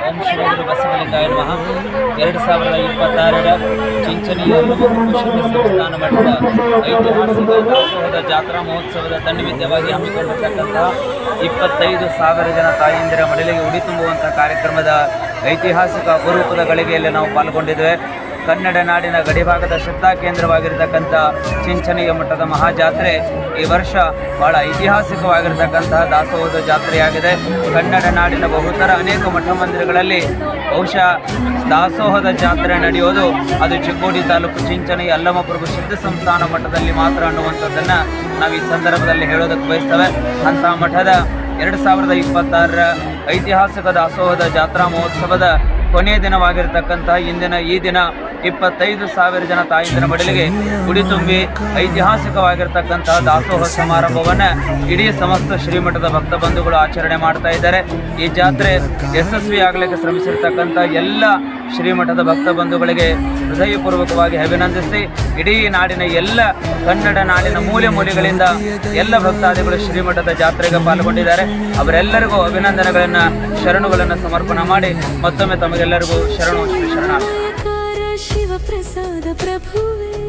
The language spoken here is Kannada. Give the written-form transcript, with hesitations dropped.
ಓಂ ಶ್ರೀ ಗುರು ಬಸವಲಿಂಗಾಯ ನಮಃ. 2026ರ ಚಿಂಚಣಿಯ ಶುದ್ಧ ಸಂಸ್ಥಾನ ಮಠದ ಐತಿಹಾಸಿಕ ದಾಸೋಹದ ಜಾತ್ರಾ ಮಹೋತ್ಸವದ ತನ್ನಿಮಿತ್ತವಾಗಿ ಹಮ್ಮಿಕೊಂಡಿರ್ತಕ್ಕಂತಹ 25,000 ಜನ ತಾಯಂದಿರ ಮಡಿಲಿಗೆ ಉಡಿ ತುಂಬುವಂಥ ಕಾರ್ಯಕ್ರಮದ ಐತಿಹಾಸಿಕ ಅಪರೂಪದ ಗಳಿಗೆಯಲ್ಲಿ ನಾವು ಪಾಲ್ಗೊಂಡಿದ್ದೇವೆ. ಕನ್ನಡ ನಾಡಿನ ಗಡಿಭಾಗದ ಶ್ರದ್ಧಾ ಕೇಂದ್ರವಾಗಿರತಕ್ಕಂಥ ಚಿಂಚಣಿಯ ಮಠದ ಮಹಾಜಾತ್ರೆ ಈ ವರ್ಷ ಬಹಳ ಐತಿಹಾಸಿಕವಾಗಿರತಕ್ಕಂತಹ ದಾಸೋಹದ ಜಾತ್ರೆಯಾಗಿದೆ. ಕನ್ನಡ ನಾಡಿನ ಬಹುತರ ಅನೇಕ ಮಠ ಮಂದಿರಗಳಲ್ಲಿ ಬಹುಶಃ ದಾಸೋಹದ ಜಾತ್ರೆ ನಡೆಯೋದು ಅದು ಚಿಕ್ಕೋಡಿ ತಾಲೂಕು ಚಿಂಚಣಿ ಅಲ್ಲಮಪ್ರಭು ಸಿದ್ಧ ಸಂಸ್ಥಾನ ಮಠದಲ್ಲಿ ಮಾತ್ರ ಅನ್ನುವಂಥದ್ದನ್ನು ನಾವು ಈ ಸಂದರ್ಭದಲ್ಲಿ ಹೇಳೋದಕ್ಕೆ ಬಯಸ್ತೇವೆ. ಅಂತಹ ಮಠದ 2026ರ ಐತಿಹಾಸಿಕ ದಾಸೋಹದ ಜಾತ್ರಾ ಮಹೋತ್ಸವದ ಕೊನೆಯ ದಿನವಾಗಿರತಕ್ಕಂಥ ಈ ದಿನ 25,000 ಜನ ತಾಯಂದಿರ ಮಡಿಲಿಗೆ ಉಡಿ ತುಂಬಿ ಐತಿಹಾಸಿಕವಾಗಿರ್ತಕ್ಕಂತಹ ದಾಸೋಹ ಸಮಾರಂಭವನ್ನು ಇಡೀ ಸಮಸ್ತ ಶ್ರೀಮಠದ ಭಕ್ತ ಬಂಧುಗಳು ಆಚರಣೆ ಮಾಡ್ತಾ ಇದ್ದಾರೆ. ಈ ಜಾತ್ರೆ ಯಶಸ್ವಿಯಾಗಲಿಕ್ಕೆ ಶ್ರಮಿಸಿರ್ತಕ್ಕಂಥ ಎಲ್ಲ ಶ್ರೀಮಠದ ಭಕ್ತ ಬಂಧುಗಳಿಗೆ ಹೃದಯಪೂರ್ವಕವಾಗಿ ಅಭಿನಂದಿಸಿ, ಇಡೀ ನಾಡಿನ ಎಲ್ಲ ಕನ್ನಡ ನಾಡಿನ ಮೂಲೆ ಮೂಲೆಗಳಿಂದ ಎಲ್ಲ ಭಕ್ತಾದಿಗಳು ಶ್ರೀಮಠದ ಜಾತ್ರೆಗೆ ಪಾಲ್ಗೊಂಡಿದ್ದಾರೆ. ಅವರೆಲ್ಲರಿಗೂ ಅಭಿನಂದನೆಗಳನ್ನು ಶರಣುಗಳನ್ನು ಸಮರ್ಪಣೆ ಮಾಡಿ ಮತ್ತೊಮ್ಮೆ ತಮಗೆಲ್ಲರಿಗೂ ಶರಣು ಶ್ರೀ ಶರಣ. ಶಿವ ಪ್ರಸಾದ ಪ್ರಭುವೇ.